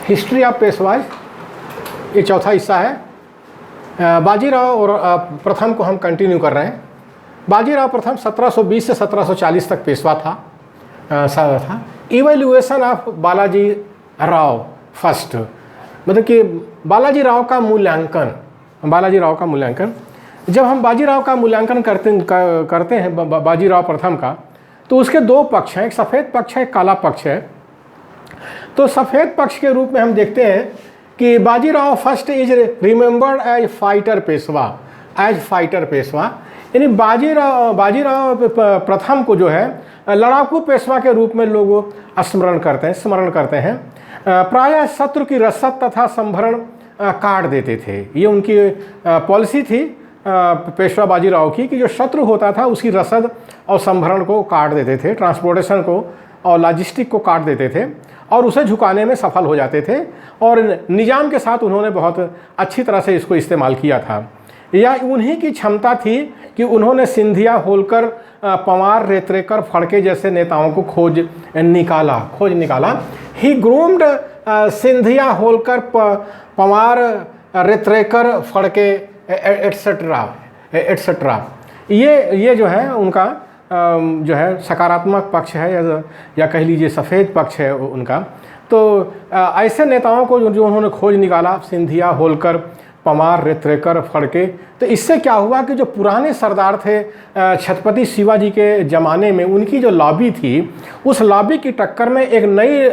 History of पेशवाज, ये चौथा हिस्सा है। बाजीराव और प्रथम को हम कंटिन्यू कर रहे हैं। बाजीराव प्रथम 1720 से 1740 तक पेशवा था। Evaluation of Balaji Rao first, मतलब कि बालाजी राव का मूल्यांकन। जब हम बाजीराव का मूल्यांकन करते हैं बाजीराव प्रथम का, तो उसके दो पक्ष हैं, एक सफ़ेद पक्ष है, एक काला पक्ष है। तो सफ़ेद पक्ष के रूप में हम देखते हैं कि Bajirao first is remembered as fighter Peshwa, यानी बाजीराव प्रथम को जो है लड़ाकू पेशवा के रूप में लोग स्मरण करते हैं। प्रायः शत्रु की रसद तथा संभरण काट देते थे। ये उनकी पॉलिसी थी पेशवा बाजीराव की, कि जो शत्रु होता था उसकी रसद और संभरण को काट देते थे, ट्रांसपोर्टेशन को और लॉजिस्टिक को काट देते थे और उसे झुकाने में सफल हो जाते थे। और निजाम के साथ उन्होंने बहुत अच्छी तरह से इसको इस्तेमाल किया था। यह उन्हीं की क्षमता थी कि उन्होंने सिंधिया, होलकर, पंवार, रेतरेकर, फड़के जैसे नेताओं को खोज निकाला। ही ग्रूम्ड सिंधिया, होलकर, पंवार, रेतरेकर, फड़के एट्सेट्रा। ये जो है उनका जो है सकारात्मक पक्ष है या कह लीजिए सफ़ेद पक्ष है उनका। तो ऐसे नेताओं को जो उन्होंने खोज निकाला, सिंधिया, होलकर, पंवार, रेतरेकर, फड़के। तो इससे क्या हुआ कि जो पुराने सरदार थे छत्रपति शिवाजी के ज़माने में, उनकी जो लॉबी थी, उस लॉबी की टक्कर में एक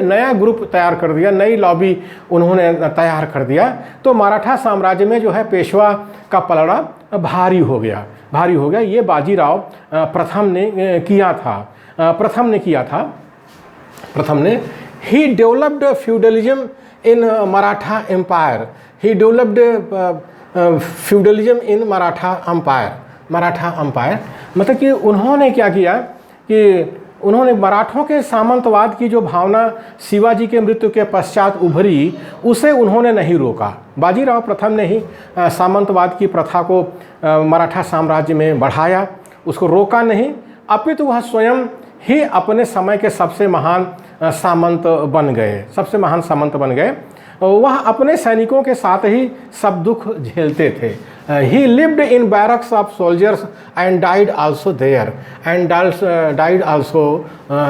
नया ग्रुप तैयार कर दिया, नई लॉबी उन्होंने तैयार कर दिया। तो मराठा साम्राज्य में जो है पेशवा का पलड़ा भारी हो गया। ये बाजीराव प्रथम ने किया था। He developed feudalism in Maratha empire. Maratha empire मतलब कि उन्होंने क्या किया कि उन्होंने मराठों के सामंतवाद की जो भावना शिवाजी के मृत्यु के पश्चात उभरी, उसे उन्होंने नहीं रोका। बाजीराव प्रथम ने ही सामंतवाद की प्रथा को मराठा साम्राज्य में बढ़ाया, उसको रोका नहीं, अपितु वह स्वयं ही अपने समय के सबसे महान सामंत बन गए। वह अपने सैनिकों के साथ ही सब दुख झेलते थे। He lived in barracks of soldiers and died also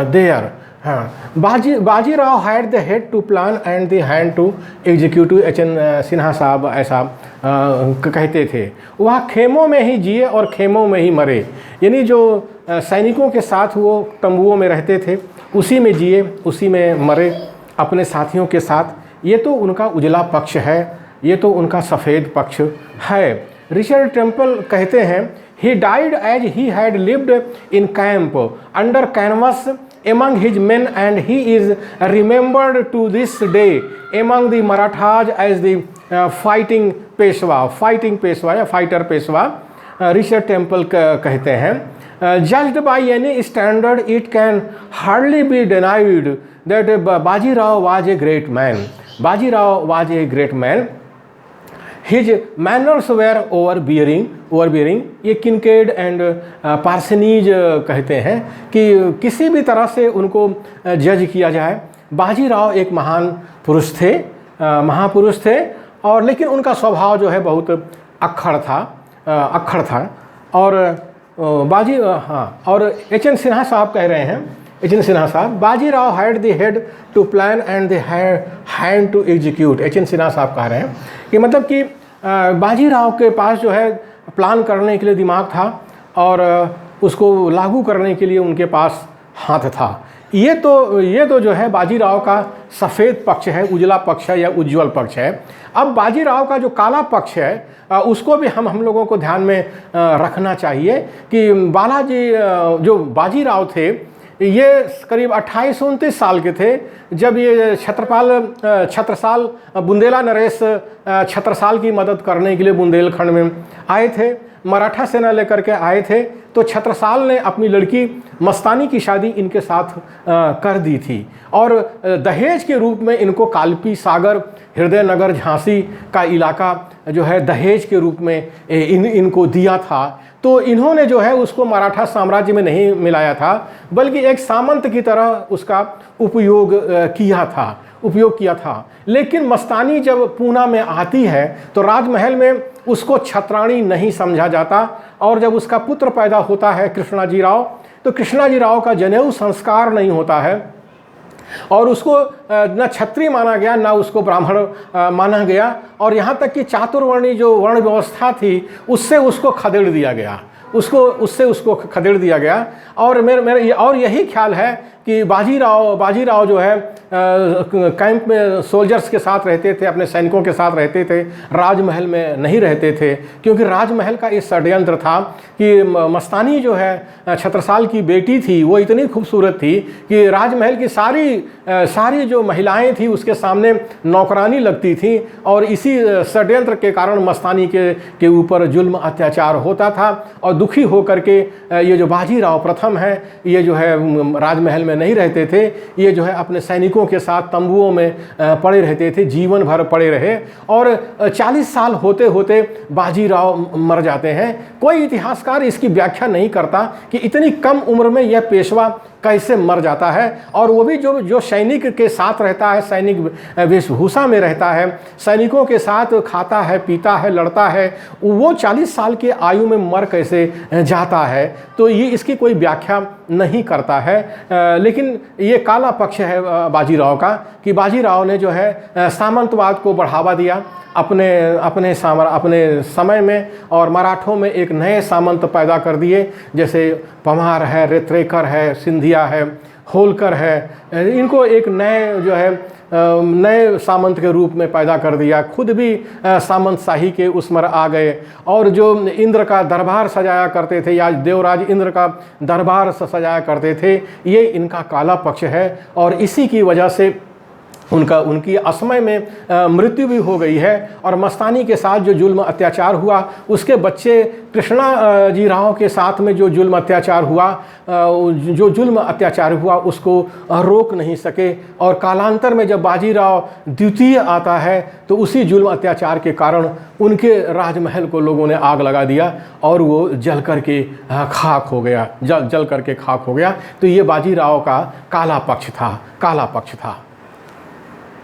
there. हाँ, Bajirao had the head to plan and the hand to execute. H N. Sinha साहब ऐसा कहते थे। वह खेमों में ही जिए और खेमों में ही मरे, यानी जो सैनिकों के साथ वो तंबुओं में रहते थे, उसी में जिए, उसी में मरे अपने साथियों के साथ। ये तो उनका उजला पक्ष है, ये तो उनका सफ़ेद पक्ष है। रिचर्ड टेम्पल कहते हैं, he died as he had lived in camp under canvas among his men and he is remembered to this day among the Marathas as the fighting Peshwa या फाइटर पेशवा। रिचर्ड टेम्पल कहते हैं, judged by any standard it can hardly be denied that Bajirao was a great man. His manners were overbearing. ये Kincaid and पार्सनीज कहते हैं कि किसी भी तरह से उनको जज किया जाए। बाजीराव एक महापुरुष थे और लेकिन उनका स्वभाव जो है बहुत अक्खड़ था। और और एच.एन. सिन्हा साहब कह रहे हैं, Bajirao had the head to plan and the hand to execute. H N. Sinha साहब कह रहे हैं कि मतलब कि बाजीराव के पास जो है प्लान करने के लिए दिमाग था और उसको लागू करने के लिए उनके पास हाथ था। ये तो जो है बाजीराव का सफ़ेद पक्ष है, उजला पक्ष है या उज्ज्वल पक्ष है। अब बाजीराव का जो काला पक्ष है उसको भी हम लोगों को ध्यान में रखना चाहिए कि जो बाजीराव थे, ये करीब 28-29 साल के थे जब ये छत्रसाल बुंदेला नरेश छत्रसाल की मदद करने के लिए बुंदेलखंड में आए थे, मराठा सेना लेकर के आए थे। तो छत्रसाल ने अपनी लड़की मस्तानी की शादी इनके साथ कर दी थी और दहेज के रूप में इनको कालपी सागर, हृदय नगर, झांसी का इलाका जो है दहेज के रूप में इनको दिया था। तो इन्होंने जो है उसको मराठा साम्राज्य में नहीं मिलाया था, बल्कि एक सामंत की तरह उसका उपयोग किया था। लेकिन मस्तानी जब पूना में आती है तो राजमहल में उसको छत्राणी नहीं समझा जाता, और जब उसका पुत्र पैदा होता है कृष्णाजी राव, तो कृष्णाजी राव का जनेऊ संस्कार नहीं होता है, और उसको न छत्री माना गया न उसको ब्राह्मण माना गया, और यहाँ तक कि चातुर्वर्णी जो वर्ण व्यवस्था थी उससे उसको खदेड़ दिया गया, उसको खदेड़ दिया गया। और मेरा और यही ख्याल है कि बाजीराव जो है कैंप में सोल्जर्स के साथ रहते थे, अपने सैनिकों के साथ रहते थे, राजमहल में नहीं रहते थे, क्योंकि राजमहल का ये षड्यंत्र था कि मस्तानी जो है छत्रसाल की बेटी थी, वो इतनी खूबसूरत थी कि राजमहल की सारी जो महिलाएं थी उसके सामने नौकरानी लगती थी, और इसी षड्यंत्र के कारण मस्तानी के ऊपर जुल्म अत्याचार होता था। और दुखी होकर के ये जो बाजीराव प्रथम है, ये जो है राजमहल में नहीं रहते थे, ये जो है अपने सैनिकों के साथ तंबुओं में पड़े रहते थे, जीवन भर पड़े रहे, और 40 साल होते होते बाजीराव मर जाते हैं। कोई इतिहासकार इसकी व्याख्या नहीं करता कि इतनी कम उम्र में यह पेशवा कैसे मर जाता है, और वो भी जो सैनिक के साथ रहता है, सैनिक वेशभूषा में रहता है, सैनिकों के साथ खाता है, पीता है, लड़ता है, वो 40 साल की आयु में मर कैसे जाता है। तो ये इसकी कोई व्याख्या नहीं करता है। लेकिन ये काला पक्ष है बाजीराव का कि बाजीराव ने जो है सामंतवाद को बढ़ावा दिया अपने समय में, और मराठों में एक नए सामंत पैदा कर दिए, जैसे पमार है, रेत्रेकर है, सिंधिया है, होलकर है। इनको एक नए जो है नए सामंत के रूप में पैदा कर दिया, खुद भी सामंत शाही के उसमें आ गए, और जो इंद्र का दरबार सजाया करते थे या देवराज इंद्र का दरबार सजाया करते थे, ये इनका काला पक्ष है। और इसी की वजह से उनकी असमय में मृत्यु भी हो गई है। और मस्तानी के साथ जो जुल्म अत्याचार हुआ, उसके बच्चे कृष्णा जी राव के साथ में जो जुल्म अत्याचार हुआ उसको रोक नहीं सके। और कालांतर में जब बाजीराव द्वितीय आता है तो उसी जुल्म अत्याचार के कारण उनके राजमहल को लोगों ने आग लगा दिया, और वो जल करके खाक हो गया, जल करके खाक हो गया। तो ये बाजीराव का काला पक्ष था।